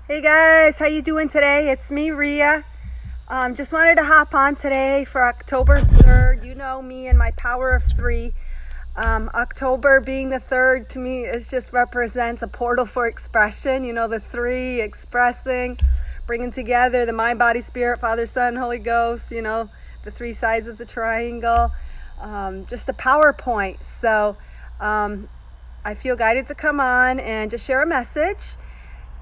Hey guys, how you doing today? It's me, Ria. Just wanted to hop on today for October 3rd. You know me and my power of three. October being the 3rd to me is just represents a portal for expression. You know, the three expressing, bringing together the mind, body, spirit, Father, Son, Holy Ghost. You know, the three sides of the triangle. Just the PowerPoint. So I feel guided to come on and just share a message.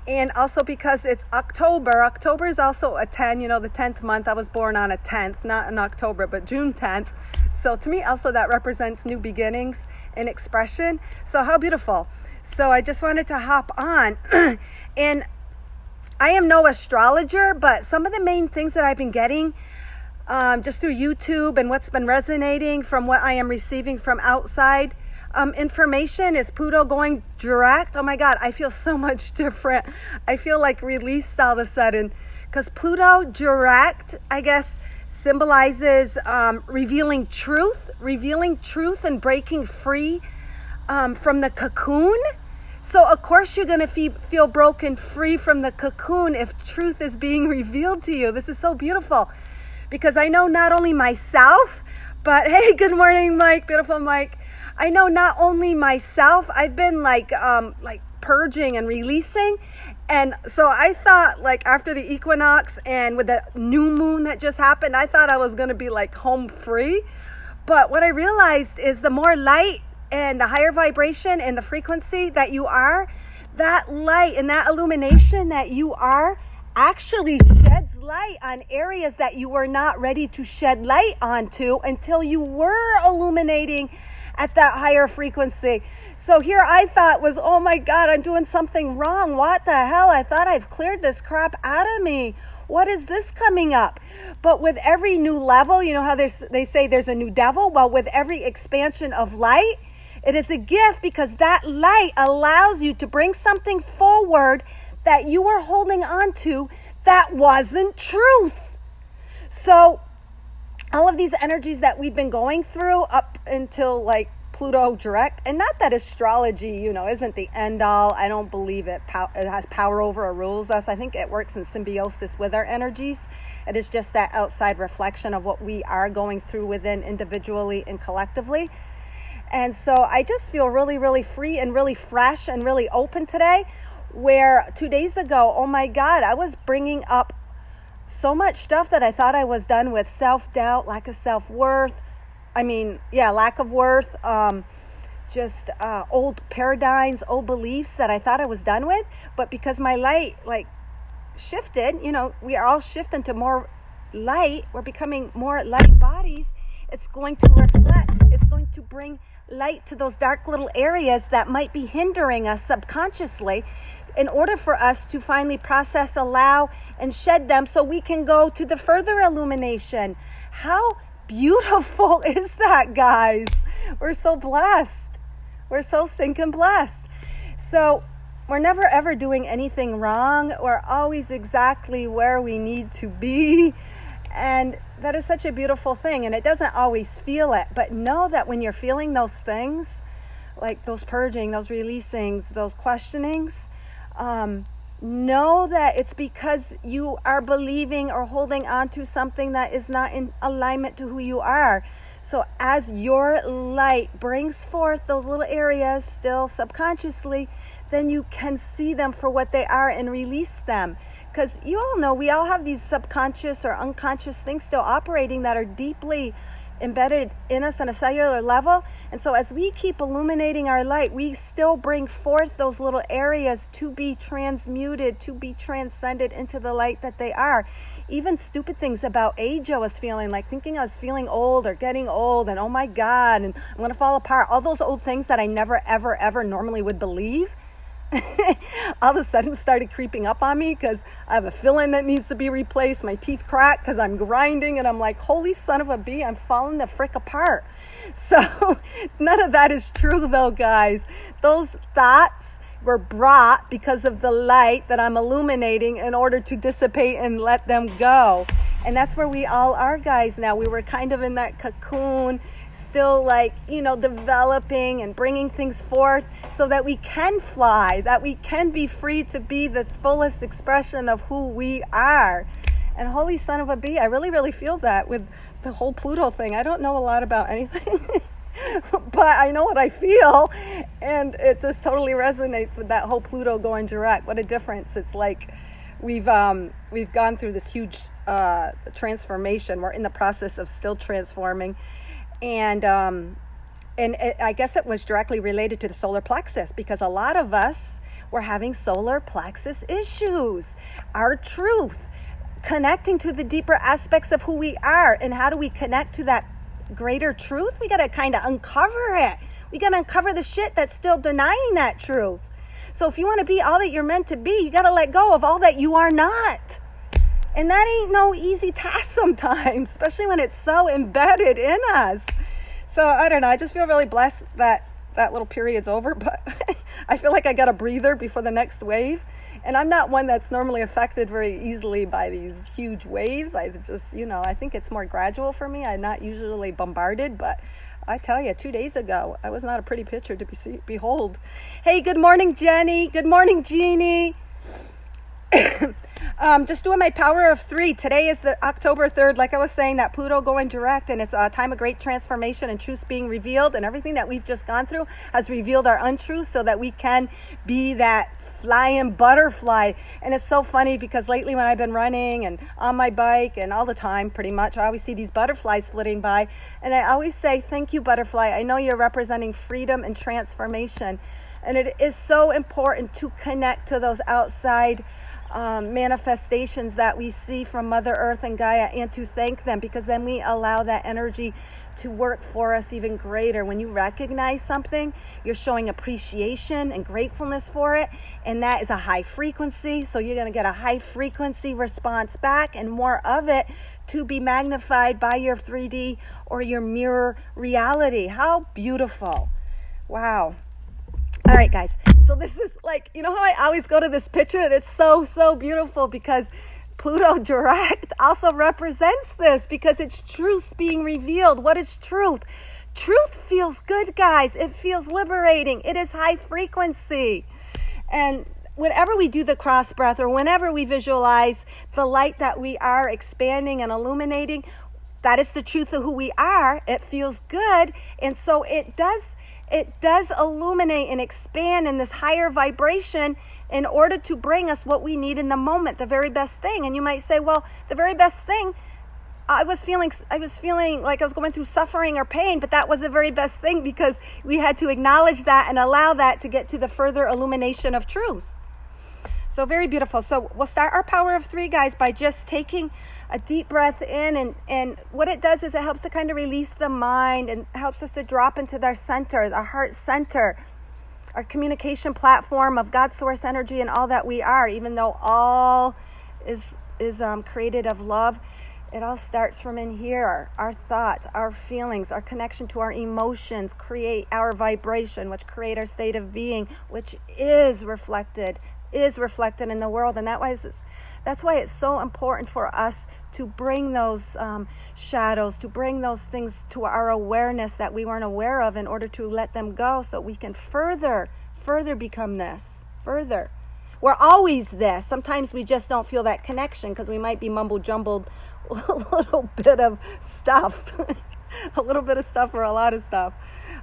And also because it's October. October is also a 10, you know, the 10th month. I was born on a 10th, not in October, but June 10th. So to me also that represents new beginnings and expression. So how beautiful. So I just wanted to hop on. And I am no astrologer, but some of the main things that I've been getting just through YouTube and what's been resonating from what I am receiving from outside information is Pluto going direct. Oh my God, I feel so much different. I feel like released all of a sudden because Pluto direct, I guess, symbolizes revealing truth and breaking free from the cocoon. So of course you're going to feel broken free from the cocoon if truth is being revealed to you. This is so beautiful because I know not only myself, but hey, good morning, Mike, beautiful Mike. I know not only myself, I've been like purging and releasing. And so I thought like after the equinox and with the new moon that just happened, I thought I was going to be like home free. But what I realized is the more light and the higher vibration and the frequency that you are, that light and that illumination that you are actually sheds light on areas that you were not ready to shed light onto until you were illuminating at that higher frequency. So here I thought was, oh my God, I'm doing something wrong. What the hell? I thought I've cleared this crap out of me. What is this coming up? But with every new level, you know how they say there's a new devil? Well, with every expansion of light, it is a gift because that light allows you to bring something forward that you were holding on to that wasn't truth. So all of these energies that we've been going through up until like Pluto direct, and not that astrology, you know, isn't the end all. I don't believe it has power over or rules us. I think it works in symbiosis with our energies. It is just that outside reflection of what we are going through within individually and collectively. And so I just feel really, really free and really fresh and really open today, where 2 days ago, oh my God, I was bringing up so much stuff that I thought I was done with: self-doubt, lack of self-worth. Lack of worth, just old paradigms, old beliefs that I thought I was done with. But because my light like shifted, you know, we are all shifting to more light. We're becoming more light bodies. It's going to reflect. It's going to bring light to those dark little areas that might be hindering us subconsciously, in order for us to finally process, allow, and shed them so we can go to the further illumination. How beautiful is that, guys? We're so blessed. We're so stinking blessed. So we're never ever doing anything wrong. We're always exactly where we need to be. And that is such a beautiful thing. And it doesn't always feel it. But know that when you're feeling those things, like those purging, those releasings, those questionings, know that it's because you are believing or holding on to something that is not in alignment to who you are. So as your light brings forth those little areas still subconsciously, then you can see them for what they are and release them. Because you all know we all have these subconscious or unconscious things still operating that are deeply embedded in us on a cellular level. And so as we keep illuminating our light, we still bring forth those little areas to be transmuted, to be transcended into the light that they are. Even stupid things about age I was feeling, like thinking I was feeling old or getting old and oh my God, and I'm going to fall apart. All those old things that I never, ever, ever normally would believe. All of a sudden started creeping up on me because I have a filling that needs to be replaced. My teeth crack because I'm grinding, and I'm like, holy son of a bee, I'm falling the frick apart. So none of that is true though, guys. Those thoughts were brought because of the light that I'm illuminating in order to dissipate and let them go. And that's where we all are, guys, now. We were kind of in that cocoon, still like, you know, developing and bringing things forth so that we can fly, that we can be free to be the fullest expression of who we are. And holy son of a bee, I really, really feel that with the whole Pluto thing. I don't know a lot about anything, but I know what I feel, and it just totally resonates with that whole Pluto going direct. What a difference. It's like we've gone through this huge transformation. We're in the process of still transforming, and I guess it was directly related to the solar plexus, because a lot of us were having solar plexus issues. Our truth, connecting to the deeper aspects of who we are. And how do we connect to that greater truth? We got to kind of uncover it. We got to uncover the shit that's still denying that truth. So if you want to be all that you're meant to be, you got to let go of all that you are not. And that ain't no easy task sometimes, especially when it's so embedded in us. So I don't know, I just feel really blessed that that little period's over, but I feel like I got a breather before the next wave. And I'm not one that's normally affected very easily by these huge waves. I just, you know, I think it's more gradual for me. I'm not usually bombarded, but I tell you, 2 days ago, I was not a pretty picture to behold. Hey, good morning, Jenny. Good morning, Jeannie. Just doing my power of 3. Today is the October 3rd. Like I was saying, that Pluto going direct, and it's a time of great transformation and truths being revealed, and everything that we've just gone through has revealed our untruths so that we can be that flying butterfly. And it's so funny because lately when I've been running and on my bike and all the time pretty much, I always see these butterflies flitting by, and I always say, thank you, butterfly. I know you're representing freedom and transformation, and it is so important to connect to those outside manifestations that we see from Mother Earth and Gaia, and to thank them, because then we allow that energy to work for us even greater. When you recognize something, you're showing appreciation and gratefulness for it, and that is a high frequency. So you're going to get a high frequency response back, and more of it to be magnified by your 3D or your mirror reality. How beautiful. Wow. All right, guys. So this is like, you know how I always go to this picture, and it's so, so beautiful because Pluto direct also represents this, because it's truths being revealed. What is truth? Truth feels good, guys. It feels liberating. It is high frequency. And whenever we do the cross breath, or whenever we visualize the light that we are expanding and illuminating, that is the truth of who we are. It feels good. And so it does illuminate and expand in this higher vibration in order to bring us what we need in the moment, the very best thing. And you might say, well, the very best thing, I was feeling like I was going through suffering or pain, but that was the very best thing, because we had to acknowledge that and allow that to get to the further illumination of truth. So very beautiful. So we'll start our power of 3, guys, by just taking a deep breath in, and what it does is it helps to kind of release the mind and helps us to drop into their center, the heart center, our communication platform of God source energy and all that we are. Even though all is created of love, it all starts from in here. Our thoughts, our feelings, our connection to our emotions create our vibration, which create our state of being, which is reflected in the world. And that's why it's so important for us to bring those shadows, to bring those things to our awareness that we weren't aware of, in order to let them go, so we can further become this. Further. We're always this. Sometimes we just don't feel that connection because we might be mumble-jumbled a little bit of stuff. A little bit of stuff or a lot of stuff.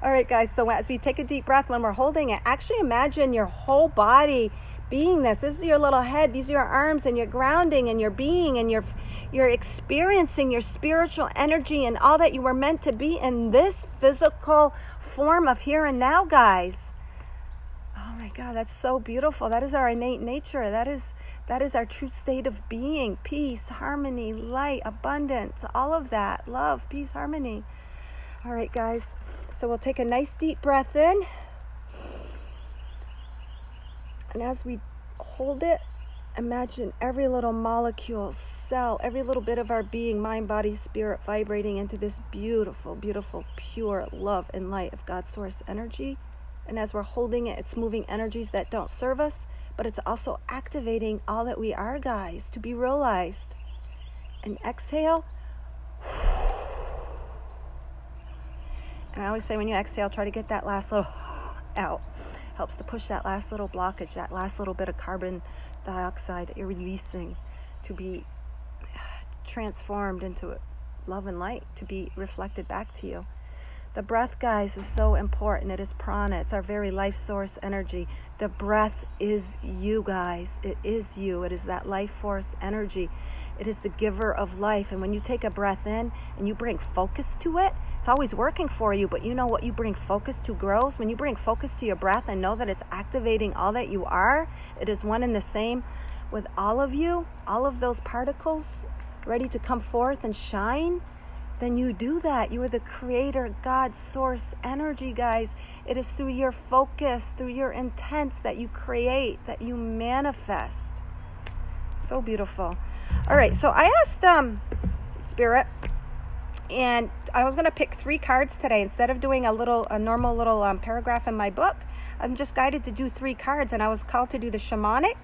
All right, guys. So as we take a deep breath, when we're holding it, actually imagine your whole body being this. This is your little head, these are your arms, and you're grounding and you're being, and you're experiencing your spiritual energy and all that you were meant to be in this physical form of here and now, guys. Oh my God, that's so beautiful. That is our innate nature. That is our true state of being. Peace, harmony, light, abundance, all of that. Love, peace, harmony. All right, guys. So we'll take a nice deep breath in. And as we hold it, imagine every little molecule, cell, every little bit of our being, mind, body, spirit, vibrating into this beautiful, beautiful, pure love and light of God's source energy. And as we're holding it, it's moving energies that don't serve us, but it's also activating all that we are, guys, to be realized. And exhale. And I always say when you exhale, try to get that last little out. Helps to push that last little blockage, that last little bit of carbon dioxide that you're releasing to be transformed into love and light, to be reflected back to you. The breath, guys, is so important. It is prana. It's our very life source energy. The breath is you, guys. It is you. It is that life force energy. It is the giver of life. And when you take a breath in and you bring focus to it, it's always working for you, but you know what you bring focus to grows. When you bring focus to your breath and know that it's activating all that you are, it is one and the same with all of you, all of those particles ready to come forth and shine, then you do that. You are the creator, God, source energy, guys. It is through your focus, through your intents that you create, that you manifest. So beautiful. All right, so I asked Spirit, and I was going to pick 3 cards today. Instead of doing a normal little paragraph in my book, I'm just guided to do 3 cards, and I was called to do the shamanic,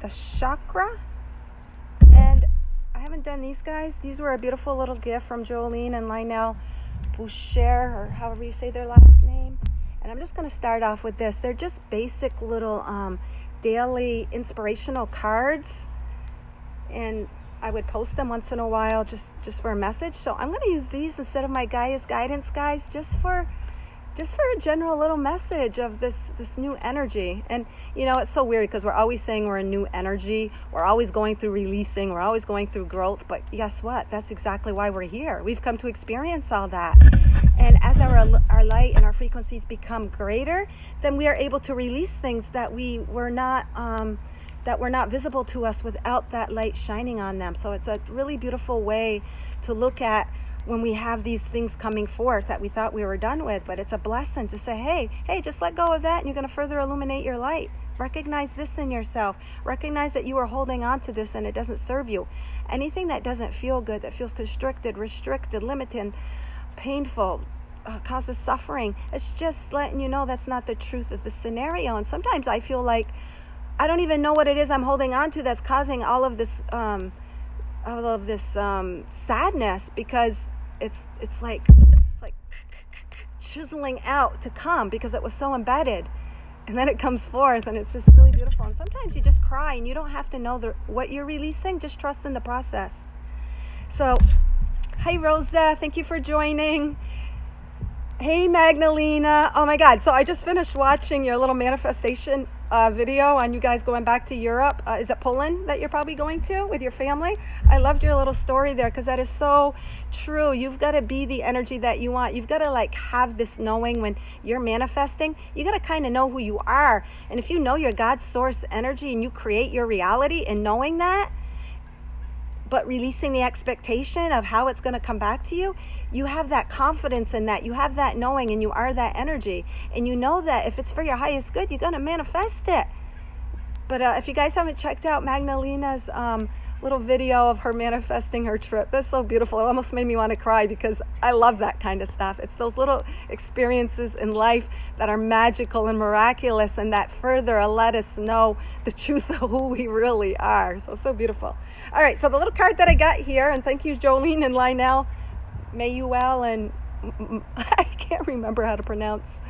the chakra, and I haven't done these, guys. These were a beautiful little gift from Jolene and Lionel Boucher, or however you say their last name. And I'm just going to start off with this. They're just basic little daily inspirational cards, and I would post them once in a while just for a message. So I'm going to use these instead of my Gaia's guidance, guys, just for a general little message of this new energy. And you know, it's so weird because we're always saying we're a new energy, we're always going through releasing, we're always going through growth, but guess what? That's exactly why we're here. We've come to experience all that. And as our light and our frequencies become greater, then we are able to release things that were not visible to us without that light shining on them. So it's a really beautiful way to look at when we have these things coming forth that we thought we were done with. But it's a blessing to say, hey, just let go of that, and you're going to further illuminate your light. Recognize this in yourself. Recognize that you are holding on to this and it doesn't serve you. Anything that doesn't feel good, that feels constricted, restricted, limited, painful, causes suffering, it's just letting you know that's not the truth of the scenario. And sometimes I feel like I don't even know what it is I'm holding on to that's causing all of this sadness, because it's like chiseling out to come because it was so embedded, and then it comes forth, and it's just really beautiful. And sometimes you just cry and you don't have to know what you're releasing, just trust in the process. So hi Rosa, thank you for joining. Hey Magdalena, oh my God, so I just finished watching your little manifestation video on you guys going back to Europe. Is it Poland that you're probably going to with your family? I loved your little story there, because that is so true. You've got to be the energy that you want. You've got to have this knowing when you're manifesting. You got to kind of know who you are. And if you know your God source energy and you create your reality and knowing that, but releasing the expectation of how it's going to come back to you, you have that confidence in that. You have that knowing, and you are that energy. And you know that if it's for your highest good, you're going to manifest it. But if you guys haven't checked out Magdalena's little video of her manifesting her trip, that's so beautiful. It almost made me want to cry, because I love that kind of stuff. It's those little experiences in life that are magical and miraculous, and that further let us know the truth of who we really are. So beautiful. All right, so the little card that I got here, and thank you Jolene and Lionel Mayuel, and I can't remember how to pronounce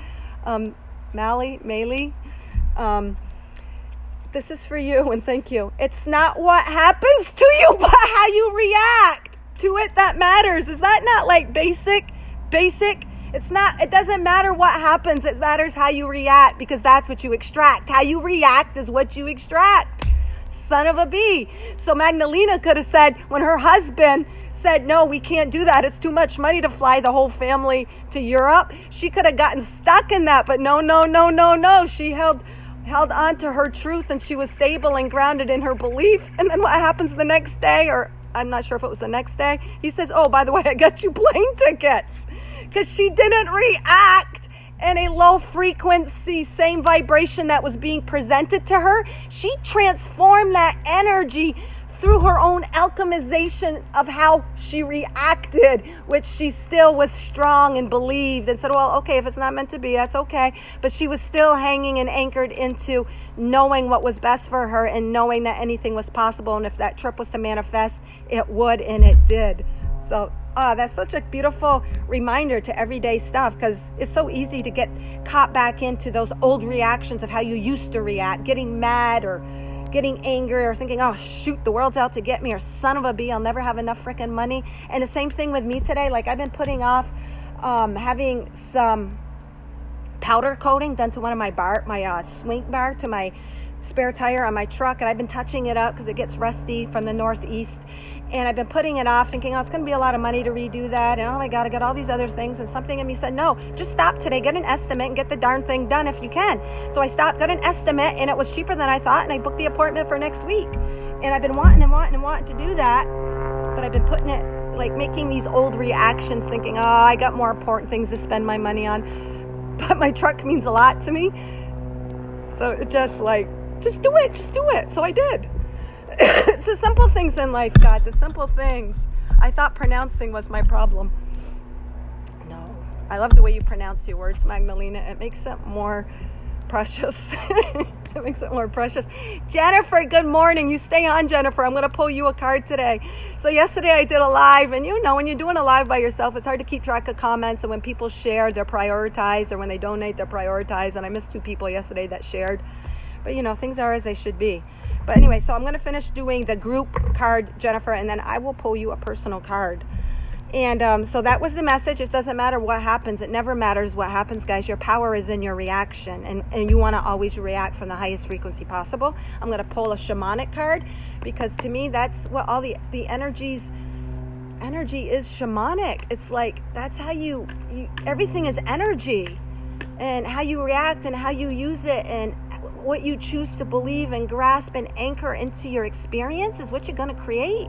Mali. This is for you, and thank you. It's not what happens to you, but how you react to it that matters. Is that not basic? It doesn't matter what happens. It matters how you react, because that's what you extract. How you react is what you extract. Son of a bee. So Magdalena could have said, when her husband said, no, we can't do that, it's too much money to fly the whole family to Europe, she could have gotten stuck in that. But no. She held on to her truth, and she was stable and grounded in her belief. And then what happens the next day, or I'm not sure if it was the next day, he says, oh, by the way, I got you plane tickets, because she didn't react in a low frequency, same vibration that was being presented to her. She transformed that energy through her own alchemization of how she reacted, which she still was strong and believed and said, well, okay, if it's not meant to be, that's okay. But she was still hanging and anchored into knowing what was best for her, and knowing that anything was possible. And if that trip was to manifest, it would, and it did. So That's such a beautiful reminder to everyday stuff, because it's so easy to get caught back into those old reactions of how you used to react, getting mad or getting angry or thinking, oh shoot, the world's out to get me, or son of a bee, I'll never have enough freaking money. And the same thing with me today. Like, I've been putting off having some powder coating done to one of my swing bar to my spare tire on my truck, and I've been touching it up because it gets rusty from the Northeast, and I've been putting it off thinking, oh, it's going to be a lot of money to redo that, and oh my god, I got all these other things. And something in me said, no, just stop today, get an estimate and get the darn thing done if you can. So I stopped, got an estimate, and it was cheaper than I thought, and I booked the appointment for next week. And I've been wanting to do that, but I've been putting it, like, making these old reactions, thinking, oh, I got more important things to spend my money on. But my truck means a lot to me, so it just do it. So I did. It's the simple things in life, God, the simple things. I thought pronouncing was my problem. No, I love the way you pronounce your words, Magdalena. It makes it more precious. It makes it more precious. Jennifer, good morning. You stay on, Jennifer. I'm going to pull you a card today. So yesterday I did a live, and when you're doing a live by yourself, it's hard to keep track of comments, and when people share, they're prioritized, or when they donate, they're prioritized. And I missed 2 people yesterday that shared. But things are as they should be. But anyway, so I'm going to finish doing the group card, Jennifer, and then I will pull you a personal card. And so that was the message. It doesn't matter what happens. It never matters what happens, guys. Your power is in your reaction, and you want to always react from the highest frequency possible. I'm going to pull a shamanic card, because to me, that's what all the energy is shamanic. It's like, that's how you everything is energy, and how you react and how you use it, and what you choose to believe and grasp and anchor into your experience is what you're going to create.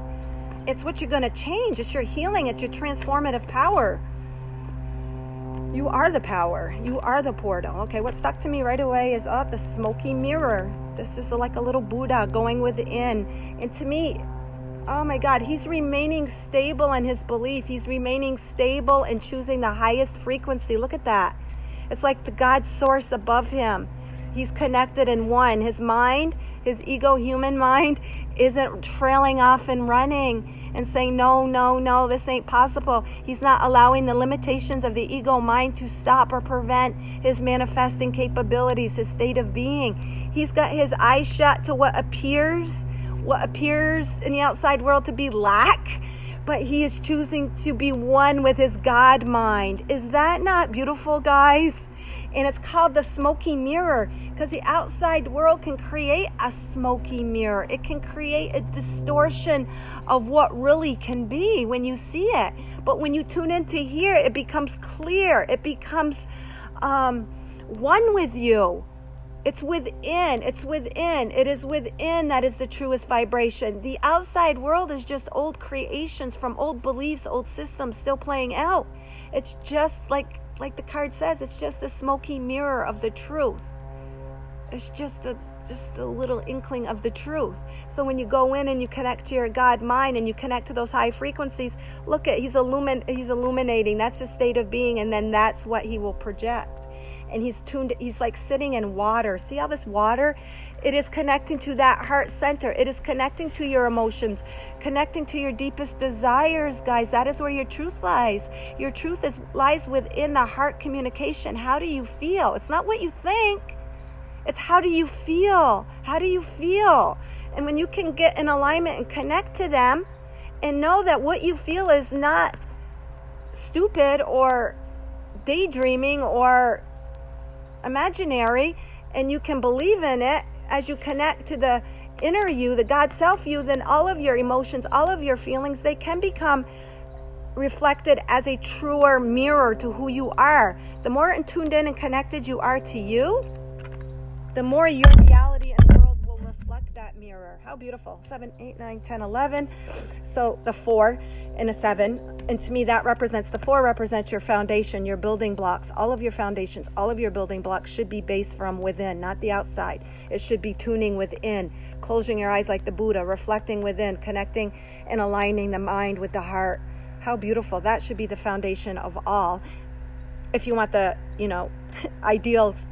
It's what you're going to change. It's your healing. It's your transformative power. You are the power. You are the portal. Okay, what stuck to me right away is the smoky mirror. This is like a little Buddha going within. And to me, oh my God, he's remaining stable in his belief. He's remaining stable and choosing the highest frequency. Look at that. It's like the God source above him. He's connected in one. His mind, his ego human mind, isn't trailing off and running and saying, no, this ain't possible. He's not allowing the limitations of the ego mind to stop or prevent his manifesting capabilities, his state of being. He's got his eyes shut to what appears in the outside world to be lack, but he is choosing to be one with his God mind. Is that not beautiful, guys? And it's called the smoky mirror, because the outside world can create a smoky mirror. It can create a distortion of what really can be when you see it. But when you tune into here, it becomes clear. It becomes one with you. It's within. It is within that is the truest vibration. The outside world is just old creations from old beliefs, old systems still playing out. It's just like the card says, it's just a smoky mirror of the truth. It's just a little inkling of the truth. So when you go in and you connect to your God mind and you connect to those high frequencies, look at, he's illuminating. That's his state of being, and then that's what he will project. And he's like sitting in water. See how this water, it is connecting to that heart center. It is connecting to your emotions, connecting to your deepest desires, guys. That is where your truth lies. Your truth lies within the heart communication. How do you feel? It's not what you think. It's how do you feel? How do you feel? And when you can get in alignment and connect to them and know that what you feel is not stupid or daydreaming or imaginary, and you can believe in it as you connect to the inner you, the God self you, then all of your emotions, all of your feelings, they can become reflected as a truer mirror to who you are. The more tuned in and connected you are to you, the more your reality and world will reflect that mirror. How beautiful. 7, 8, 9, 10, 11. So the 4 and a 7. And to me, that represents, the 4 represents your foundation, your building blocks. All of your foundations, all of your building blocks should be based from within, not the outside. It should be tuning within, closing your eyes like the Buddha, reflecting within, connecting and aligning the mind with the heart. How beautiful. That should be the foundation of all. If you want the, ideals,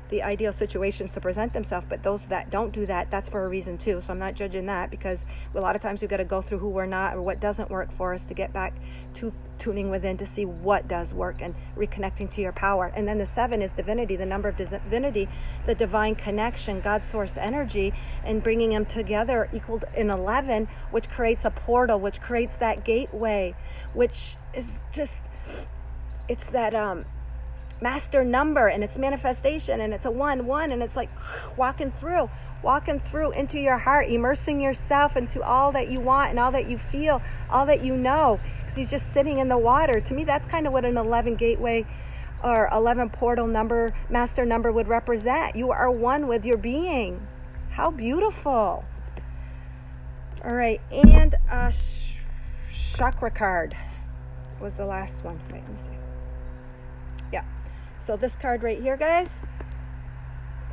the ideal situations to present themselves, but those that don't do that, that's for a reason too. So I'm not judging that, because a lot of times we've got to go through who we're not or what doesn't work for us to get back to tuning within to see what does work and reconnecting to your power. And then the 7 is divinity, the number of divinity, the divine connection, God's source energy, and bringing them together equaled in 11, which creates a portal, which creates that gateway, which is just, it's that master number, and it's manifestation, and it's a 1-1, and it's like walking through into your heart, immersing yourself into all that you want and all that you feel, all that you know, because he's just sitting in the water. To me, that's kind of what an 11 gateway or 11 portal number, master number, would represent. You are one with your being. How beautiful. All right, and chakra card was the last one. Wait, let me see. Yeah, so this card right here, guys,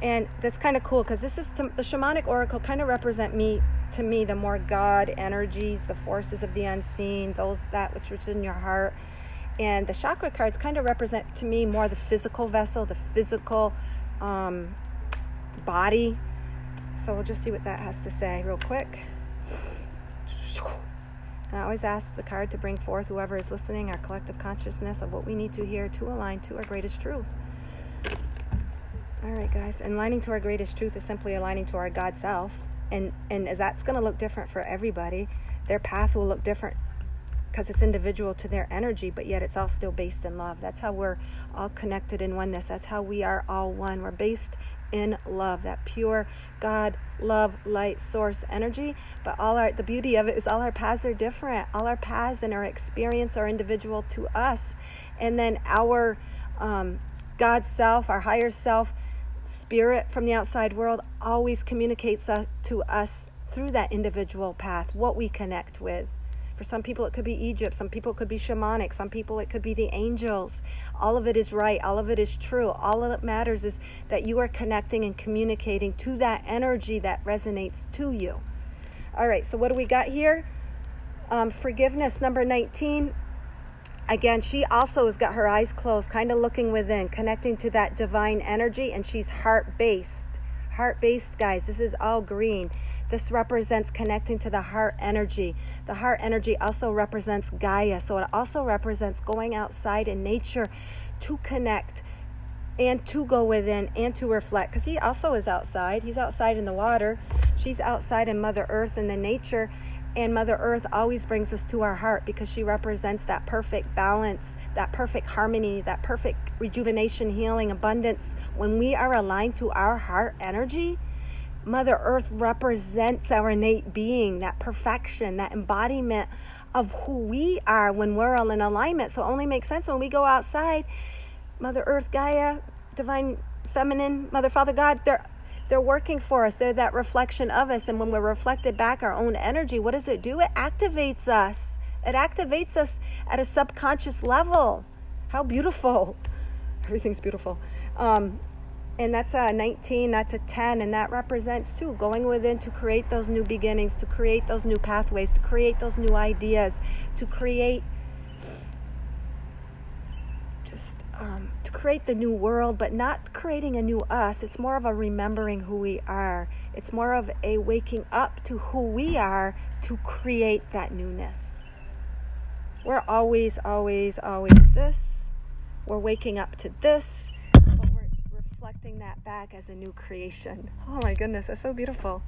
and that's kind of cool, because this is the shamanic oracle, kind of represent to me the more God energies, the forces of the unseen, that which is in your heart. And the chakra cards kind of represent to me more the physical vessel, the physical body. So we'll just see what that has to say real quick. And I always ask the card to bring forth, whoever is listening, our collective consciousness of what we need to hear to align to our greatest truth. All right, guys. And aligning to our greatest truth is simply aligning to our God self. And as that's going to look different for everybody, their path will look different because it's individual to their energy, but yet it's all still based in love. That's how we're all connected in oneness. That's how we are all one. We're based in love, that pure God, love, light, source energy. But the beauty of it is all our paths are different. All our paths and our experience are individual to us. And then our God self, our higher self, spirit from the outside world always communicates to us through that individual path, what we connect with. For some people it could be Egypt, some people it could be shamanic, some people it could be the angels. All of it is right, all of it is true. All that matters is that you are connecting and communicating to that energy that resonates to you. All right, so what do we got here? Forgiveness, number 19. Again, she also has got her eyes closed, kind of looking within, connecting to that divine energy, and she's heart-based. Heart-based, guys. This is all green. This represents connecting to the heart energy. The heart energy also represents Gaia, so it also represents going outside in nature to connect and to go within and to reflect, because he also is outside. He's outside in the water. She's outside in Mother Earth and the nature. And Mother Earth always brings us to our heart because she represents that perfect balance, that perfect harmony, that perfect rejuvenation, healing, abundance. When we are aligned to our heart energy, Mother Earth represents our innate being, that perfection, that embodiment of who we are when we're all in alignment. So it only makes sense when we go outside. Mother Earth, Gaia, Divine Feminine, Mother, Father, God, they're working for us. They're that reflection of us. And when we're reflected back our own energy, what does it do? It activates us. It activates us at a subconscious level. How beautiful. Everything's beautiful. And that's a 19, that's a 10, and that represents too going within to create those new beginnings, to create those new pathways, to create those new ideas, to create the new world, but not creating a new us. It's more of a remembering who we are. It's more of a waking up to who we are to create that newness. We're always, always, always this. We're waking up to this, but we're reflecting that back as a new creation. Oh my goodness, that's so beautiful.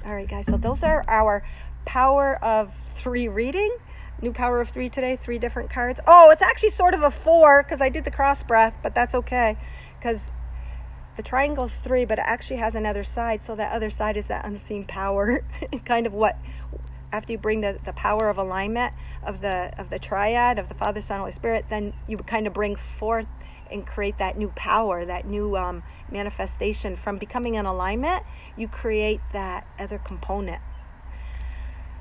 All right, guys, so those are our Power of 3 reading. New Power of 3 today, 3 different cards. Oh, it's actually sort of a 4 because I did the cross breath, but that's okay because the triangle's 3, but it actually has another side. So that other side is that unseen power. Kind of what, after you bring the power of alignment of the triad of the Father, Son, Holy Spirit, then you would kind of bring forth and create that new power, that new manifestation. From becoming in alignment, you create that other component.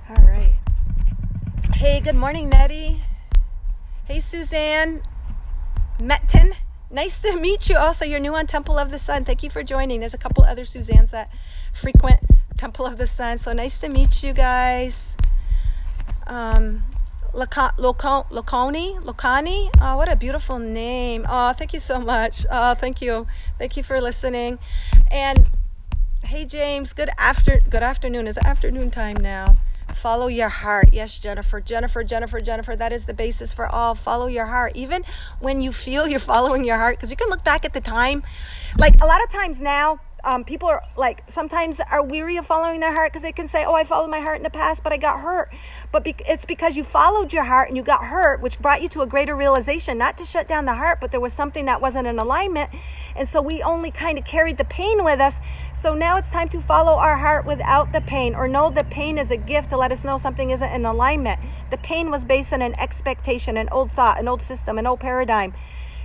All right. Hey, good morning, Nettie. Hey, Suzanne Metten. Nice to meet you. Also, you're new on Temple of the Sun. Thank you for joining. There's a couple other Suzannes that frequent Temple of the Sun. So nice to meet you guys. Locani. Oh, what a beautiful name. Oh, thank you so much. Oh, thank you. Thank you for listening. And hey, James, good afternoon. It's afternoon time now. Follow your heart. Yes, Jennifer. That is the basis for all. Follow your heart. Even when you feel you're following your heart, because you can look back at the time. Like a lot of times now, people are like sometimes are weary of following their heart because they can say, oh, I followed my heart in the past, but I got hurt. But it's because you followed your heart and you got hurt, which brought you to a greater realization, not to shut down the heart, but there was something that wasn't in alignment. And so we only kind of carried the pain with us. So now it's time to follow our heart without the pain, or know the pain is a gift to let us know something isn't in alignment. The pain was based on an expectation, an old thought, an old system, an old paradigm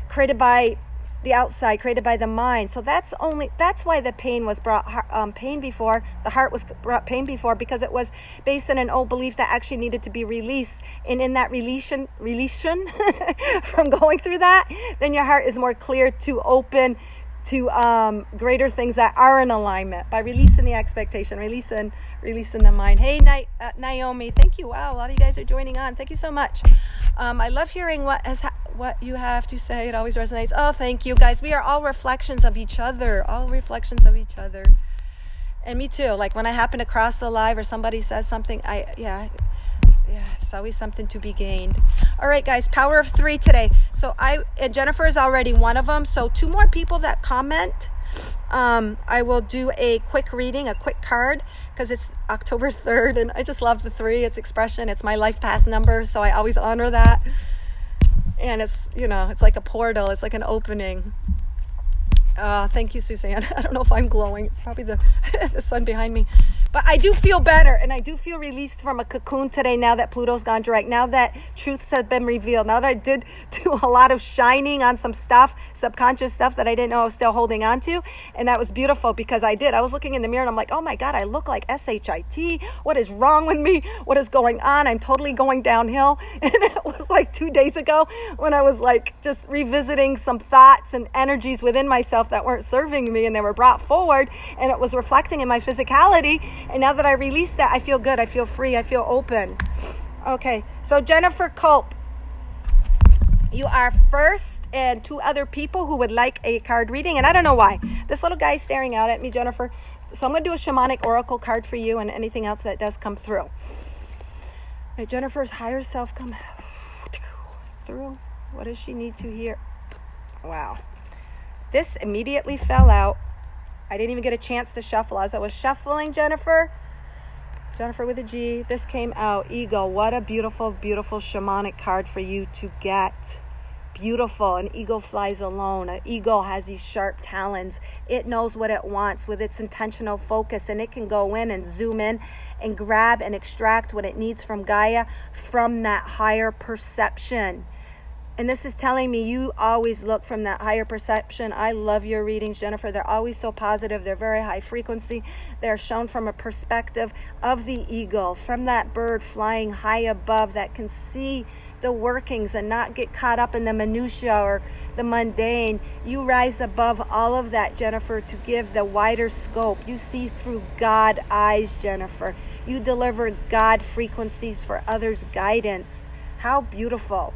created by the outside, created by the mind. So that's why the pain was brought pain before. The heart was brought pain before, because it was based on an old belief that actually needed to be released. And in that releation from going through that, then your heart is more clear to open to greater things that are in alignment by releasing the expectation, releasing the mind. Hey, Naomi, thank you. Wow, a lot of you guys are joining on. Thank you so much. I love hearing what you have to say. It always resonates. Oh, thank you, guys. We are all reflections of each other. And me too. Like when I happen to cross a live or somebody says something, it's always something to be gained. All right, guys, power of 3 today. So Jennifer is already one of them. So 2 more people that comment, I will do a quick reading, a quick card, because it's October 3rd, and I just love the 3. It's expression. It's my life path number, so I always honor that. And it's, it's like a portal. It's like an opening. Thank you, Suzanne. I don't know if I'm glowing. It's probably the sun behind me. But I do feel better, and I do feel released from a cocoon today now that Pluto's gone direct, now that truths have been revealed, now that I did do a lot of shining on some stuff, subconscious stuff that I didn't know I was still holding on to. And that was beautiful because I did. I was looking in the mirror and I'm like, oh my God, I look like SHIT. What is wrong with me? What is going on? I'm totally going downhill. And it was like 2 days ago when I was like just revisiting some thoughts and energies within myself that weren't serving me, and they were brought forward, and it was reflecting in my physicality. And now that I released that, I feel good. I feel free. I feel open. Okay. So Jennifer Culp, you are first, and 2 other people who would like a card reading. And I don't know why. This little guy is staring out at me, Jennifer. So I'm going to do a shamanic oracle card for you and anything else that does come through. Okay, Jennifer's higher self come through. What does she need to hear? Wow. This immediately fell out. I didn't even get a chance to shuffle. As I was shuffling, Jennifer with a G, this came out. Eagle. What a beautiful, beautiful shamanic card for you to get. Beautiful. An eagle flies alone. An eagle has these sharp talons. It knows what it wants with its intentional focus, and it can go in and zoom in and grab and extract what it needs from Gaia, from that higher perception. And this is telling me you always look from that higher perception. I love your readings, Jennifer. They're always so positive. They're very high frequency. They're shown from a perspective of the eagle, from that bird flying high above that can see the workings and not get caught up in the minutiae or the mundane. You rise above all of that, Jennifer, to give the wider scope. You see through God eyes, Jennifer. You deliver God frequencies for others' guidance. How beautiful.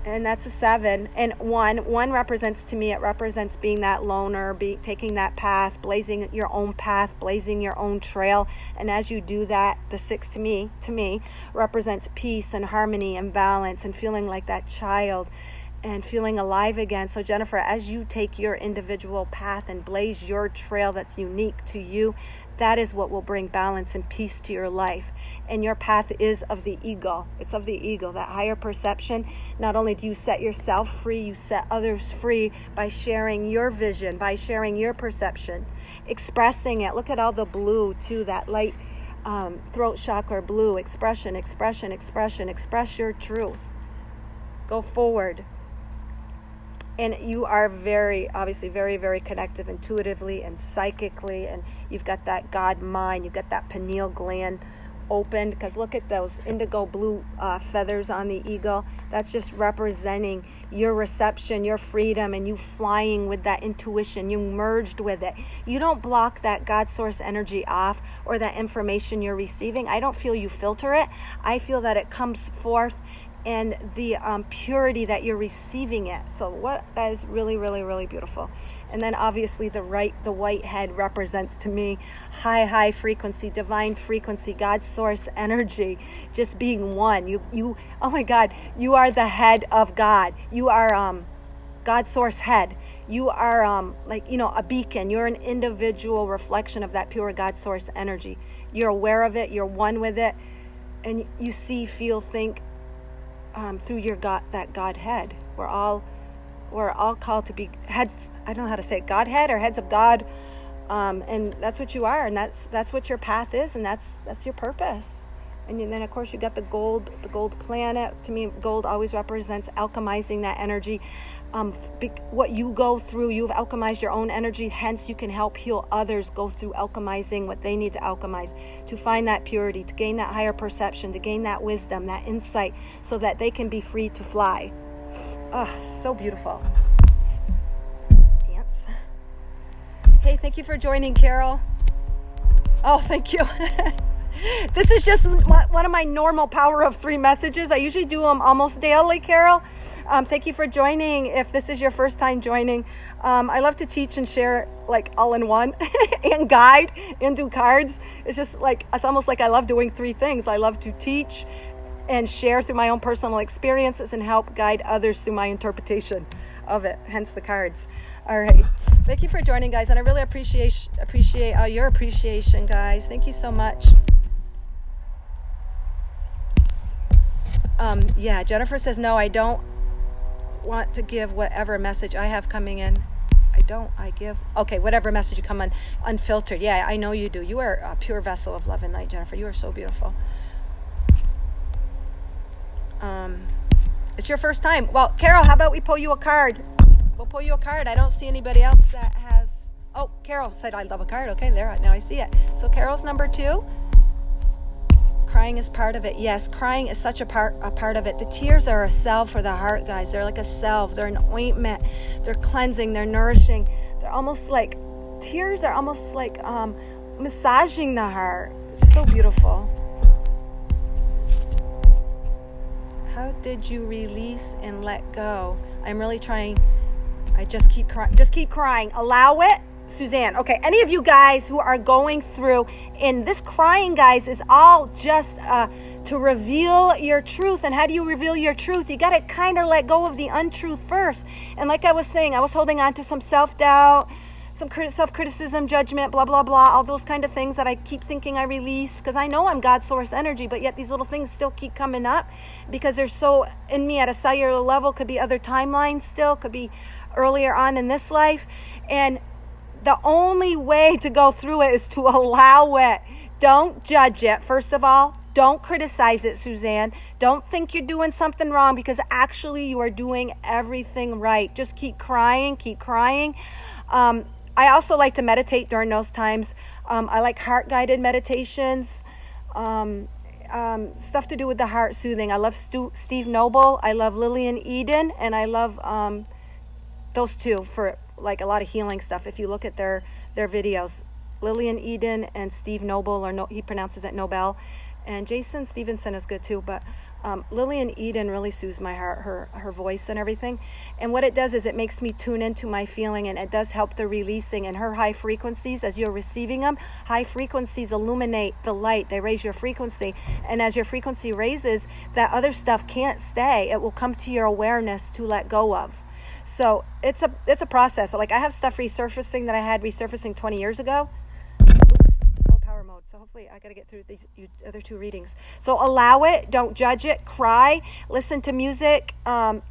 And that's a 7. And 1 represents, to me, it represents being that loner, taking that path, blazing your own path, blazing your own trail. And as you do that, the 6 to me represents peace and harmony and balance and feeling like that child and feeling alive again. So Jennifer, as you take your individual path and blaze your trail that's unique to you, that is what will bring balance and peace to your life. And your path is of the eagle. It's of the eagle, that higher perception. Not only do you set yourself free, you set others free by sharing your vision, by sharing your perception, expressing it. Look at all the blue too, that light throat chakra blue. Expression. Express your truth. Go forward. And you are obviously very, very connective intuitively and psychically. And you've got that God mind. You've got that pineal gland opened, because look at those indigo blue feathers on the eagle. That's just representing your reception, your freedom, and you flying with that intuition. You merged with it. You don't block that God source energy off, or that information you're receiving. I don't feel you filter it. I feel that it comes forth and the purity that you're receiving it. So that is really, really, really beautiful. And then obviously the white head represents to me high frequency, divine frequency, God source energy, just being one. You oh my God, you are the head of God. You are God source head. You are like, you know, a beacon. You're an individual reflection of that pure God source energy. You're aware of it. You're one with it, and you see, feel, think through your that God head. We're all called to be heads. I don't know how to say it, Godhead or heads of God, and that's what you are, and that's what your path is, and that's your purpose. And then of course you got the gold planet. To me, gold always represents alchemizing that energy. What you go through, you've alchemized your own energy, hence you can help heal others go through alchemizing what they need to alchemize, to find that purity, to gain that higher perception, to gain that wisdom, that insight, so that they can be free to fly. Oh, so beautiful. Ants. Hey, thank you for joining, Carol. Oh, thank you. This is just one of my normal Power of 3 messages. I usually do them almost daily, Carol. Thank you for joining. If this is your first time joining, I love to teach and share like all in one and guide and do cards. It's just like, it's almost like I love doing 3 things. I love to teach and share through my own personal experiences and help guide others through my interpretation of it, hence the cards. All right. Thank you for joining, guys. And I really appreciate your appreciation, guys. Thank you so much. Yeah, Jennifer says, no, I don't want to give whatever message I have coming in. I give, okay, whatever message you come on, unfiltered. Yeah, I know you do. You are a pure vessel of love and light, Jennifer. You are so beautiful. It's your first time. Well, Carol, how about we pull you a card? We'll pull you a card. I don't see anybody else that has, oh, Carol said I love a card. Okay, there, now I see it. So Carol's number 2. Crying is part of it. Yes, crying is such a part of it. The tears are a salve for the heart, guys. They're like a salve. They're an ointment. They're cleansing. They're nourishing. They're almost like, tears are almost like massaging the heart. It's so beautiful. How did you release and let go? I'm really trying. I just keep crying. Just keep crying. Allow it. Suzanne, okay, any of you guys who are going through, and this crying, guys, is all just to reveal your truth. And how do you reveal your truth? You got to kind of let go of the untruth first. And like I was saying, I was holding on to some self-doubt, some self-criticism, judgment, blah, blah, blah, all those kind of things that I keep thinking I release, because I know I'm God's source energy, but yet these little things still keep coming up because they're so in me at a cellular level. Could be other timelines still, could be earlier on in this life. And the only way to go through it is to allow it. Don't judge it. First of all, don't criticize it, Suzanne. Don't think you're doing something wrong, because actually you are doing everything right. Just keep crying, keep crying. I also like to meditate during those times. I like heart-guided meditations, stuff to do with the heart soothing. I love Steve Noble. I love Lillian Eden, and I love those two for like a lot of healing stuff. If you look at their videos, Lillian Eden and Steve Noble, or no, he pronounces it Nobel, and Jason Stevenson is good too, but Lillian Eden really soothes my heart, her voice and everything. And what it does is it makes me tune into my feeling, and it does help the releasing. And her high frequencies, as you're receiving them, high frequencies illuminate the light. They raise your frequency, and as your frequency raises, that other stuff can't stay. It will come to your awareness to let go of. So it's a process. Like, I have stuff resurfacing that I had resurfacing 20 years ago. Oops, low power mode. So hopefully I got to get through these other 2 readings. So allow it. Don't judge it. Cry. Listen to music.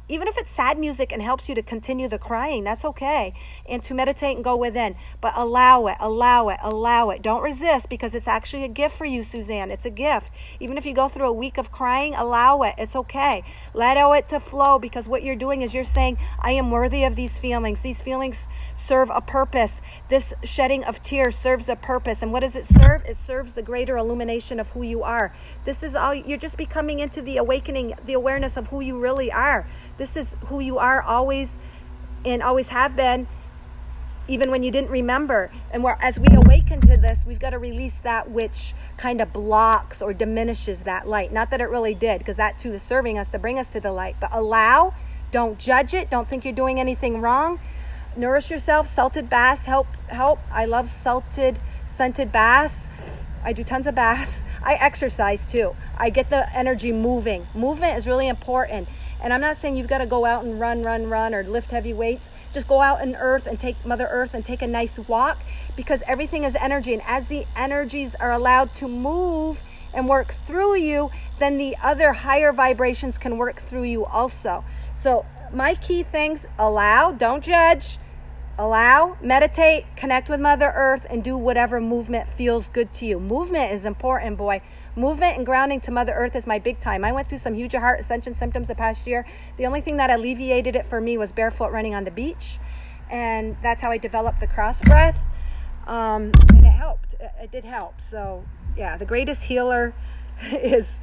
Even if it's sad music and helps you to continue the crying, that's okay. And to meditate and go within. But allow it. Allow it. Allow it. Don't resist, because it's actually a gift for you, Suzanne. It's a gift. Even if you go through a week of crying, allow it. It's okay. Let it to flow, because what you're doing is you're saying, I am worthy of these feelings. These feelings serve a purpose. This shedding of tears serves a purpose. And what does it serve? It serves serves the greater illumination of who you are. This is all, you're just becoming into the awakening, the awareness of who you really are. This is who you are always and always have been, even when you didn't remember. And as we awaken to this, we've got to release that which kind of blocks or diminishes that light. Not that it really did, because that too is serving us to bring us to the light. But allow, don't judge it, don't think you're doing anything wrong. Nourish yourself. Salted baths help. I love scented baths. I do tons of baths. I exercise too. I get the energy moving. Movement is really important. And I'm not saying you've got to go out and run or lift heavy weights. Just go out in earth and take Mother Earth and take a nice walk, because everything is energy. And as the energies are allowed to move and work through you, then the other higher vibrations can work through you also. So my key things: allow, don't judge. Allow, meditate, connect with Mother Earth, and do whatever movement feels good to you. Movement is important, boy. Movement and grounding to Mother Earth is my big time. I went through some huge heart ascension symptoms the past year. The only thing that alleviated it for me was barefoot running on the beach. And that's how I developed the cross breath. And it helped. It did help. So, yeah, the greatest healer is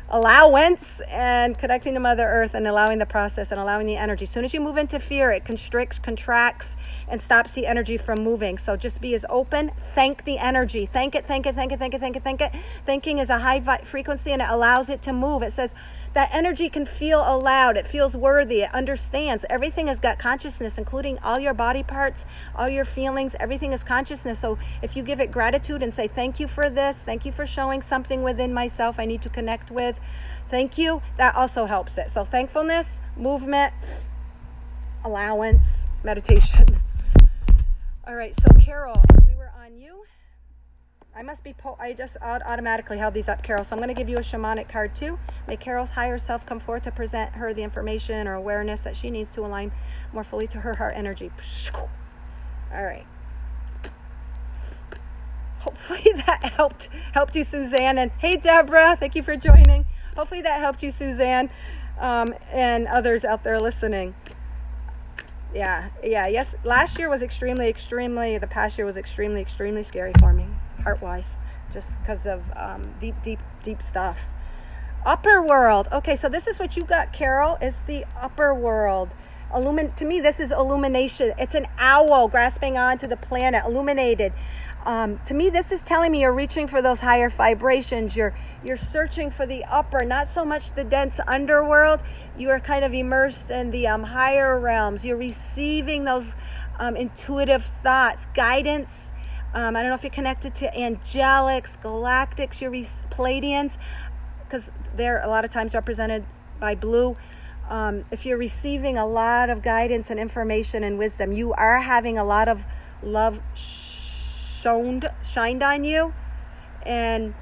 allowance and connecting to Mother Earth and allowing the process and allowing the energy. As soon as you move into fear, it constricts, contracts, and stops the energy from moving. So just be as open. Thank the energy. Thank it, thank it, thank it, thank it, thank it, thank it. Thanking is a high frequency, and it allows it to move. It says that energy can feel allowed. It feels worthy. It understands. Everything has got consciousness, including all your body parts, all your feelings. Everything is consciousness. So if you give it gratitude and say, thank you for this, thank you for showing something within myself I need to connect with, thank you, that also helps it. So thankfulness, movement, allowance, meditation. All right, so Carol, we were on you. I just automatically held these up, Carol. So I'm going to give you a shamanic card too. May Carol's higher self come forth to present her the information or awareness that she needs to align more fully to her heart energy. All right. Hopefully that helped you, Suzanne. And hey, Deborah, thank you for joining. Hopefully that helped you, Suzanne, and others out there listening. Yes. Last year was the past year was extremely scary for me, heart-wise, just because of deep stuff. Upper world. Okay, so this is what you got, Carol, is the upper world. To me, this is illumination. It's an owl grasping onto the planet, illuminated. To me, this is telling me you're reaching for those higher vibrations. You're searching for the upper, not so much the dense underworld. You are kind of immersed in the higher realms. You're receiving those intuitive thoughts, guidance. I don't know if you're connected to angelics, galactics, Pleiadians, because they're a lot of times represented by blue. If you're receiving a lot of guidance and information and wisdom, you are having a lot of love shined on you. And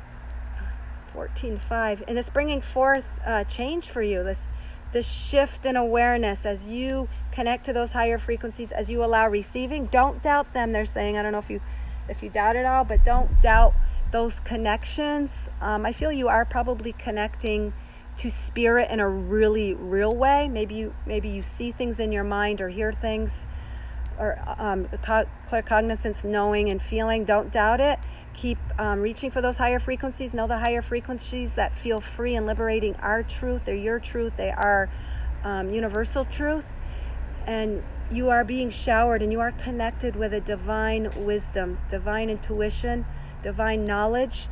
14.5, and it's bringing forth change for you, this shift in awareness as you connect to those higher frequencies, as you allow receiving. Don't doubt them, they're saying. I don't know if you doubt it all, but don't doubt those connections. I feel you are probably connecting to spirit in a really real way. Maybe you see things in your mind or hear things, or claircognizance, knowing and feeling. Don't doubt it. Keep reaching for those higher frequencies. Know the higher frequencies that feel free and liberating are truth. They're your truth. They are universal truth. And you are being showered, and you are connected with a divine wisdom, divine intuition, divine knowledge.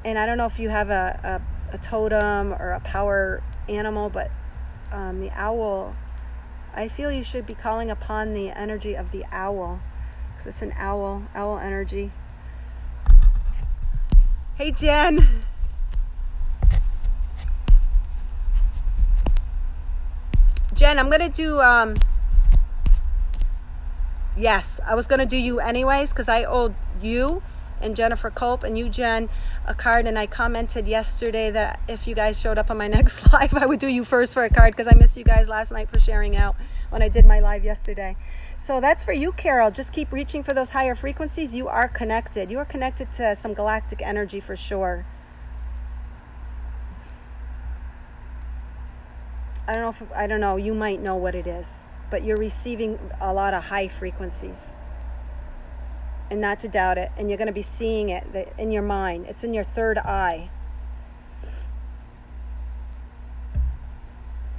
And I don't know if you have a totem or a power animal, but the owl, I feel you should be calling upon the energy of the owl, because it's an owl energy. Hey, Jen. Jen, I'm going to do, yes, I was going to do you anyways, because I owed you and Jennifer Culp and you, Jen, a card, and I commented yesterday that if you guys showed up on my next live, I would do you first for a card, because I missed you guys last night for sharing out when I did my live yesterday. So that's for you, Carol. Just keep reaching for those higher frequencies. You are connected. You are connected to some galactic energy for sure. I don't know, you might know what it is, but you're receiving a lot of high frequencies. and not to doubt it. And you're going to be seeing it in your mind. It's in your third eye.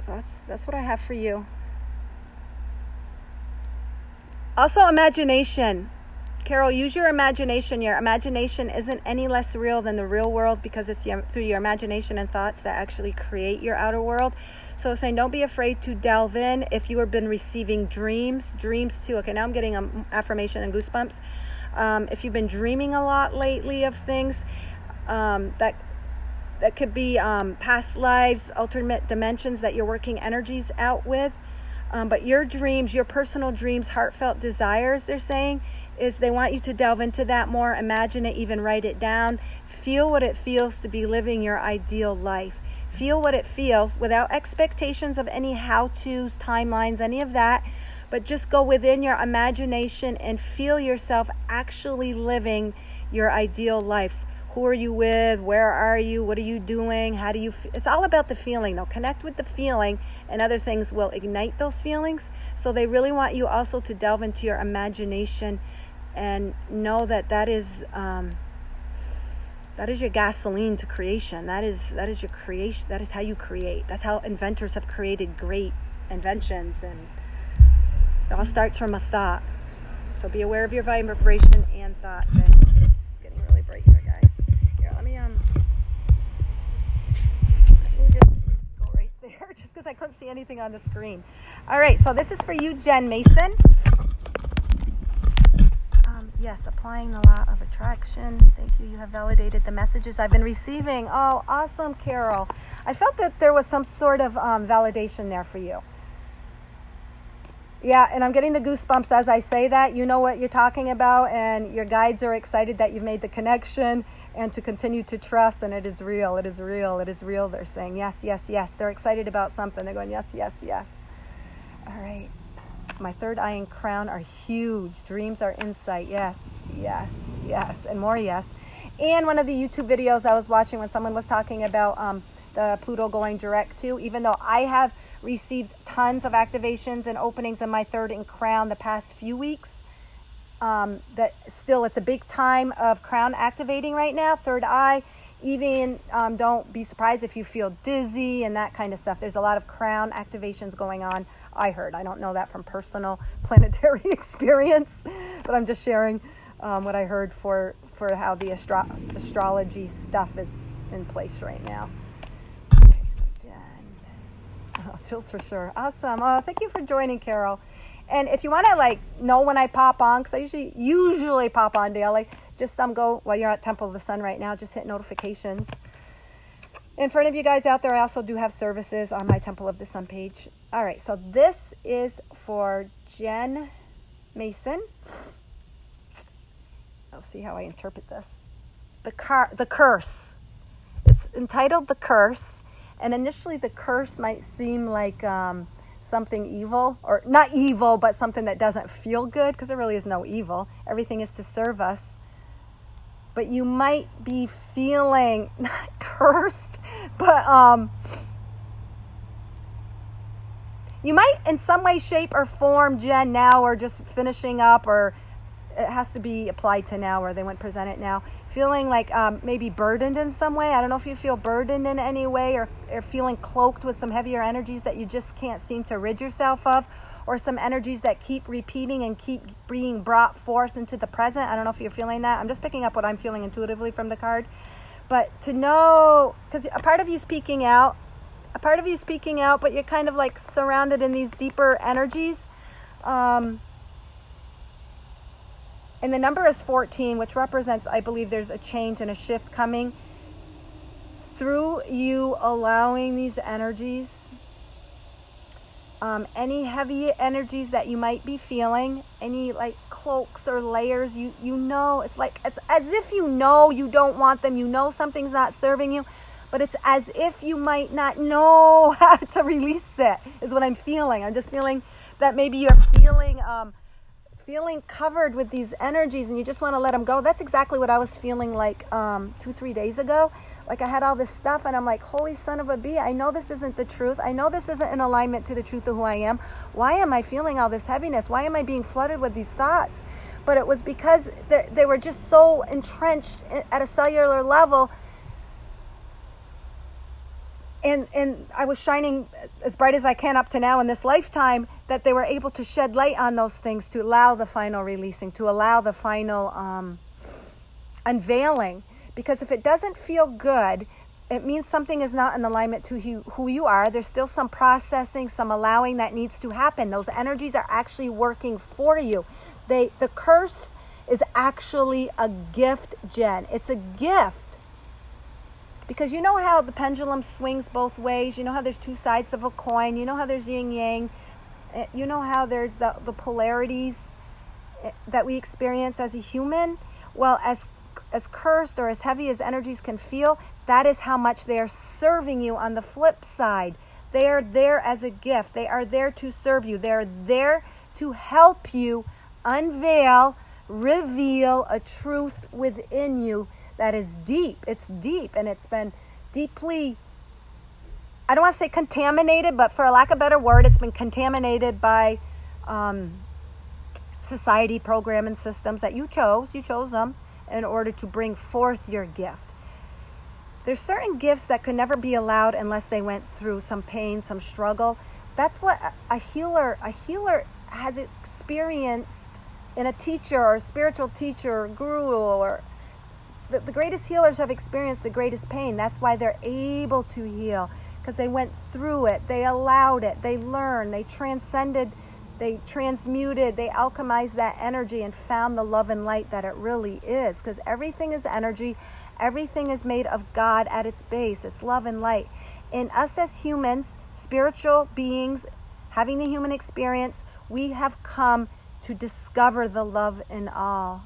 So that's what I have for you. Also, imagination. Carol, use your imagination. Your imagination isn't any less real than the real world, because it's through your imagination and thoughts that actually create your outer world. So saying, don't be afraid to delve in. If you have been receiving dreams too. Okay, now I'm getting an affirmation and goosebumps. If you've been dreaming a lot lately of things, that could be past lives, alternate dimensions that you're working energies out with. But your dreams, your personal dreams, heartfelt desires, they're saying, is they want you to delve into that more. Imagine it, even write it down. Feel what it feels to be living your ideal life. Feel what it feels without expectations of any how-tos, timelines, any of that. But just go within your imagination and feel yourself actually living your ideal life. Who are you with? Where are you? What are you doing? How do you feel? It's all about the feeling, though. Connect with the feeling, and other things will ignite those feelings. So they really want you also to delve into your imagination and know that is your gasoline to creation. That is your creation. That is how you create. That's how inventors have created great inventions, and it all starts from a thought. So be aware of your vibration and thoughts. And it's getting really bright here, guys. Here, let me just go right there, just because I couldn't see anything on the screen. All right, so this is for you, Jen Mason. Yes, applying the law of attraction. Thank you. You have validated the messages I've been receiving. Oh, awesome, Carol. I felt that there was some sort of validation there for you. Yeah, and I'm getting the goosebumps as I say that. You know what you're talking about, and your guides are excited that you've made the connection and to continue to trust, and it is real. It is real. It is real. They're saying yes, yes, yes. They're excited about something. They're going yes, yes, yes. All right. My third eye and crown are huge. Dreams are insight. Yes, yes, yes, and more yes. And one of the YouTube videos I was watching when someone was talking about the Pluto going direct too, even though I have received tons of activations and openings in my third and crown the past few weeks, that still it's a big time of crown activating right now, third eye. Even don't be surprised if you feel dizzy and that kind of stuff. There's a lot of crown activations going on. I heard. I don't know that from personal planetary experience, but I'm just sharing what I heard for how the astrology stuff is in place right now. Okay, so Jen. Oh, chills for sure. Awesome. Oh, thank you for joining, Carol. And if you want to know when I pop on, because I usually pop on daily, just go while you're at Temple of the Sun right now, just hit notifications. And for any of you guys out there, I also do have services on my Temple of the Sun page. All right, so this is for Jen Mason. I'll see how I interpret this. The curse. It's entitled The Curse. And initially the curse might seem like something evil, or not evil, but something that doesn't feel good, because there really is no evil. Everything is to serve us. But you might be feeling not cursed, but you might in some way, shape, or form, Jen, now, or just finishing up, or it has to be applied to now, or they wouldn't present it now, feeling like maybe burdened in some way. I don't know if you feel burdened in any way, or feeling cloaked with some heavier energies that you just can't seem to rid yourself of, or some energies that keep repeating and keep being brought forth into the present. I don't know if you're feeling that. I'm just picking up what I'm feeling intuitively from the card. But to know, because a part of you speaking out, but you're kind of like surrounded in these deeper energies. And the number is 14, which represents, I believe, there's a change and a shift coming through you allowing these energies. Any heavy energies that you might be feeling, any cloaks or layers, you know, it's as if you don't want them, something's not serving you, but it's as if you might not know how to release it, is what I'm feeling. I'm just feeling that maybe you're feeling feeling covered with these energies and you just want to let them go. That's exactly what I was feeling like 2-3 days ago. Like I had all this stuff and I'm like, holy son of a bee, I know this isn't the truth. I know this isn't in alignment to the truth of who I am. Why am I feeling all this heaviness? Why am I being flooded with these thoughts? But it was because they were just so entrenched at a cellular level. And I was shining as bright as I can up to now in this lifetime, that they were able to shed light on those things to allow the final releasing, to allow the final unveiling. Because if it doesn't feel good, it means something is not in alignment to who you are. There's still some processing, some allowing that needs to happen. Those energies are actually working for you. The curse is actually a gift, Jen. It's a gift. Because you know how the pendulum swings both ways. You know how there's two sides of a coin. You know how there's yin yang. You know how there's the polarities that we experience as a human. Well, as cursed or as heavy as energies can feel, that is how much they are serving you on the flip side. They are there as a gift. They are there to serve you. They are there to help you unveil, reveal a truth within you that is deep. It's deep, and it's been deeply, I don't want to say contaminated, but for a lack of a better word, it's been contaminated by society, program, and systems that you chose them in order to bring forth your gift. There's certain gifts that could never be allowed unless they went through some pain, some struggle. That's what a healer has experienced in a teacher or a spiritual teacher or guru, or the greatest healers have experienced the greatest pain. That's why they're able to heal, because they went through it, they allowed it, they learned, they transcended, they transmuted, they alchemized that energy and found the love and light that it really is. Because everything is energy, everything is made of God at its base. It's love and light. In us as humans, spiritual beings, having the human experience, we have come to discover the love in all.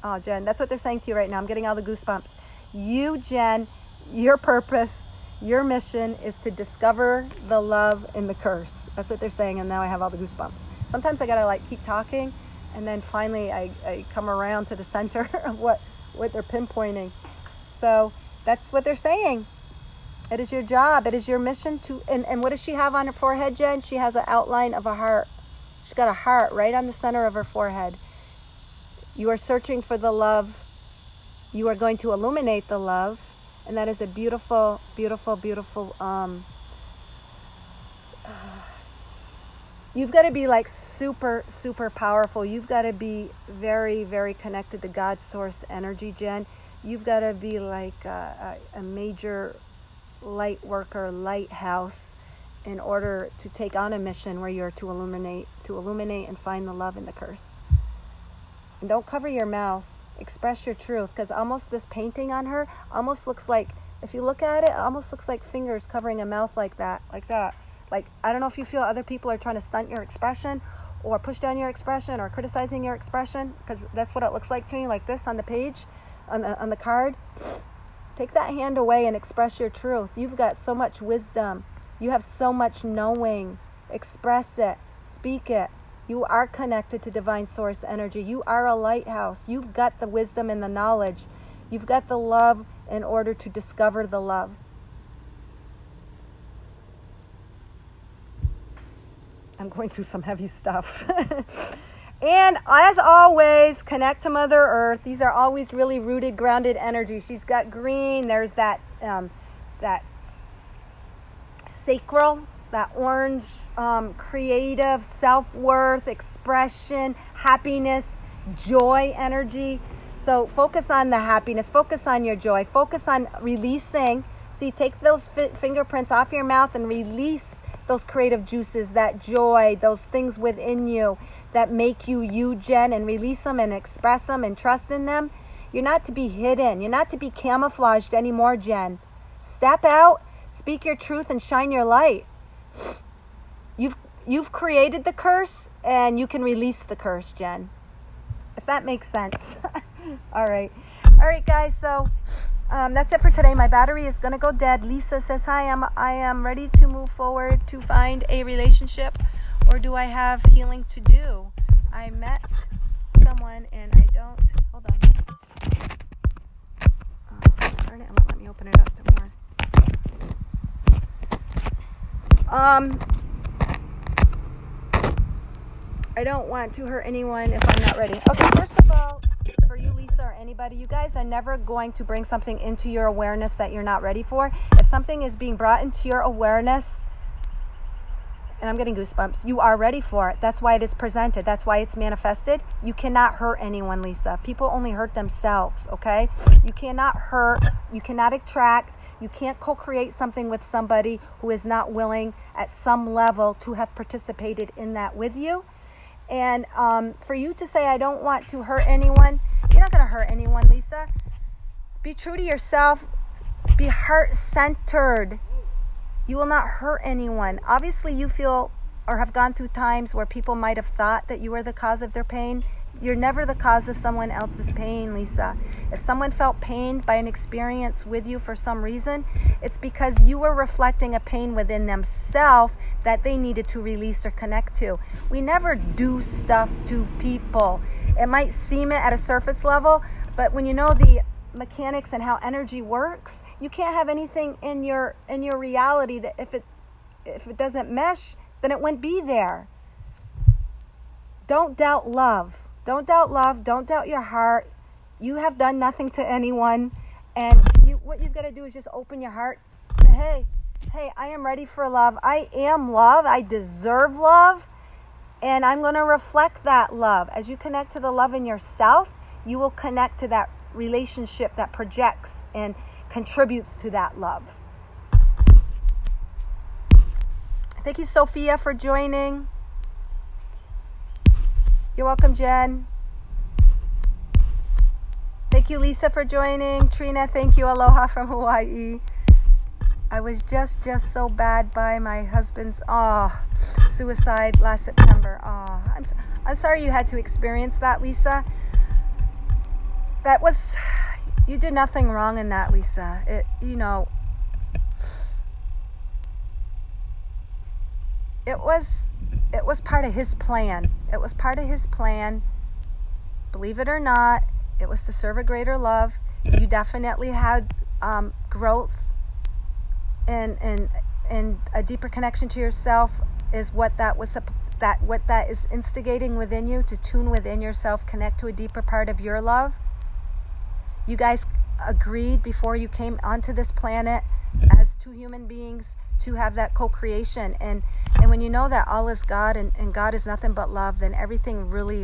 Oh, Jen, that's what they're saying to you right now. I'm getting all the goosebumps. You, Jen, your purpose, your mission is to discover the love in the curse. That's what they're saying, and now I have all the goosebumps. Sometimes I gotta keep talking, and then finally I come around to the center of what they're pinpointing. So that's what they're saying. It is your job. It is your mission to, and what does she have on her forehead, Jen? She has an outline of a heart. She's got a heart right on the center of her forehead. You are searching for the love. You are going to illuminate the love. And that is a beautiful, beautiful, beautiful, you've got to be super, super powerful. You've got to be very, very connected to God's source energy, Jen. You've got to be like a major light worker, lighthouse, in order to take on a mission where you're to illuminate and find the love in the curse. And don't cover your mouth. Express your truth, because almost this painting on her almost looks like, if you look at it, it almost looks like fingers covering a mouth like that. Like, I don't know if you feel other people are trying to stunt your expression or push down your expression or criticizing your expression, because that's what it looks like to me, like this on the page, on the card. Take that hand away and express your truth. You've got so much wisdom. You have so much knowing. Express it. Speak it. You are connected to divine source energy. You are a lighthouse. You've got the wisdom and the knowledge. You've got the love in order to discover the love. I'm going through some heavy stuff. And as always, connect to Mother Earth. These are always really rooted, grounded energy. She's got green. There's that sacral, that orange, creative, self-worth, expression, happiness, joy energy. So focus on the happiness, focus on your joy, focus on releasing. See, take those fingerprints off your mouth and release those creative juices, that joy, those things within you that make you you, Jen, and release them and express them and trust in them. You're not to be hidden. You're not to be camouflaged anymore, Jen. Step out, speak your truth, and shine your light. You've created the curse, and you can release the curse, Jen. If that makes sense. All right, guys. So that's it for today. My battery is gonna go dead. Lisa says, "Hi, I am ready to move forward to find a relationship, or do I have healing to do? I met someone and I don't, hold on. Darn it, it won't let me open it up to more. I don't want to hurt anyone if I'm not ready. Okay, first of all, for you, Lisa, or anybody, you guys are never going to bring something into your awareness that you're not ready for. If something is being brought into your awareness, and I'm getting goosebumps, you are ready for it. That's why it is presented. That's why it's manifested. You cannot hurt anyone, Lisa. People only hurt themselves, okay? You cannot hurt. You cannot attract. You can't co-create something with somebody who is not willing at some level to have participated in that with you. And for you to say, I don't want to hurt anyone, you're not going to hurt anyone, Lisa. Be true to yourself. Be heart-centered. You will not hurt anyone. Obviously, you feel or have gone through times where people might have thought that you were the cause of their pain. You're never the cause of someone else's pain, Lisa. If someone felt pained by an experience with you for some reason, it's because you were reflecting a pain within themselves that they needed to release or connect to. We never do stuff to people. It might seem it at a surface level, but when you know the mechanics and how energy works, you can't have anything in your reality that if it doesn't mesh, then it wouldn't be there. Don't doubt love. Don't doubt love. Don't doubt your heart. You have done nothing to anyone, and what you've got to do is just open your heart. Say, hey, I am ready for love. I am love. I deserve love, and I'm going to reflect that love. As you connect to the love in yourself, you will connect to that relationship that projects and contributes to that love. Thank you, Sophia, for joining. You're welcome, Jen. Thank you, Lisa, for joining. Trina, thank you. Aloha from Hawaii. I was just so bad by my husband's suicide last September. I'm sorry you had to experience that, Lisa. You did nothing wrong in that, Lisa. It was part of his plan. It was part of his plan. Believe it or not, it was to serve a greater love. You definitely had growth and a deeper connection to yourself is what that is instigating within you, to tune within yourself, connect to a deeper part of your love. You guys agreed before you came onto this planet as two human beings to have that co-creation. And when you know that all is God and God is nothing but love, then everything really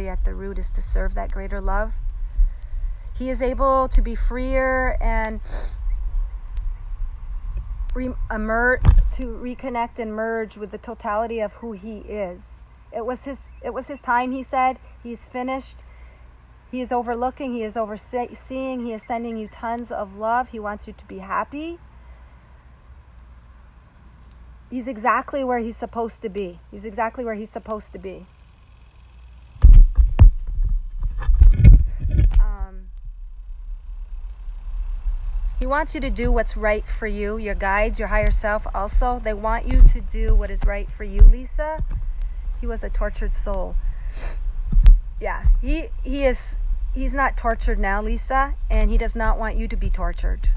at the root is to serve that greater love. He is able to be freer and to reconnect and merge with the totality of who he is. It was his time, he said. He's finished. He is overlooking, he is overseeing, he is sending you tons of love. He wants you to be happy. He's exactly where he's supposed to be. He's exactly where he's supposed to be. He wants you to do what's right for you. Your guides, your higher self also, they want you to do what is right for you, Lisa. He was a tortured soul. Yeah, he's not tortured now, Lisa, and he does not want you to be tortured.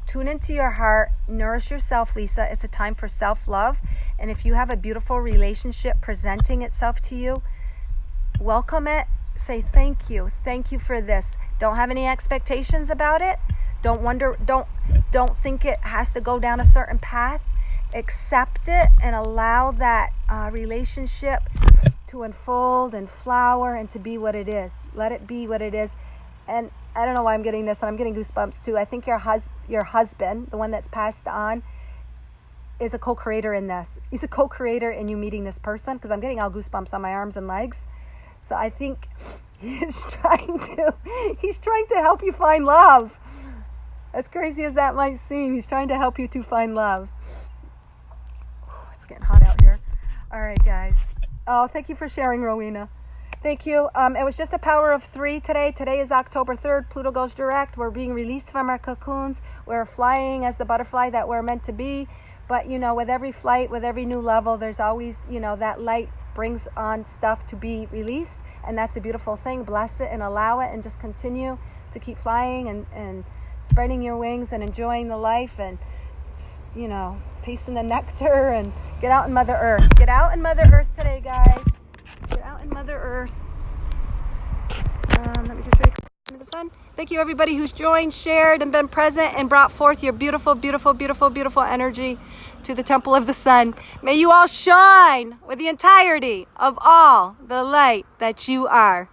Tune into your heart, nourish yourself, Lisa. It's a time for self-love, and if you have a beautiful relationship presenting itself to you, welcome it. Say thank you for this. Don't have any expectations about it. Don't think it has to go down a certain path. Accept it and allow that relationship to unfold and flower and to be what it is. Let it be what it is. And I don't know why I'm getting this, and I'm getting goosebumps too. I think your husband, the one that's passed on, is a co-creator in this. He's a co-creator in you meeting this person, because I'm getting all goosebumps on my arms and legs. So I think he's trying to help you find love. As crazy as that might seem, he's trying to help you to find love. It's getting hot out here. All right, guys. Oh, thank you for sharing, Rowena. Thank you. It was just a power of 3 today. Today is October 3rd. Pluto goes direct. We're being released from our cocoons. We're flying as the butterfly that we're meant to be. But, with every flight, with every new level, there's always, that light brings on stuff to be released, and that's a beautiful thing. Bless it and allow it, and just continue to keep flying and spreading your wings and enjoying the life, and tasting the nectar, and get out in Mother Earth. Get out in Mother Earth today, guys. Get out in Mother Earth. Let me just show you the sun. Thank you, everybody who's joined, shared, and been present, and brought forth your beautiful, beautiful, beautiful, beautiful energy to the Temple of the Sun. May you all shine with the entirety of all the light that you are.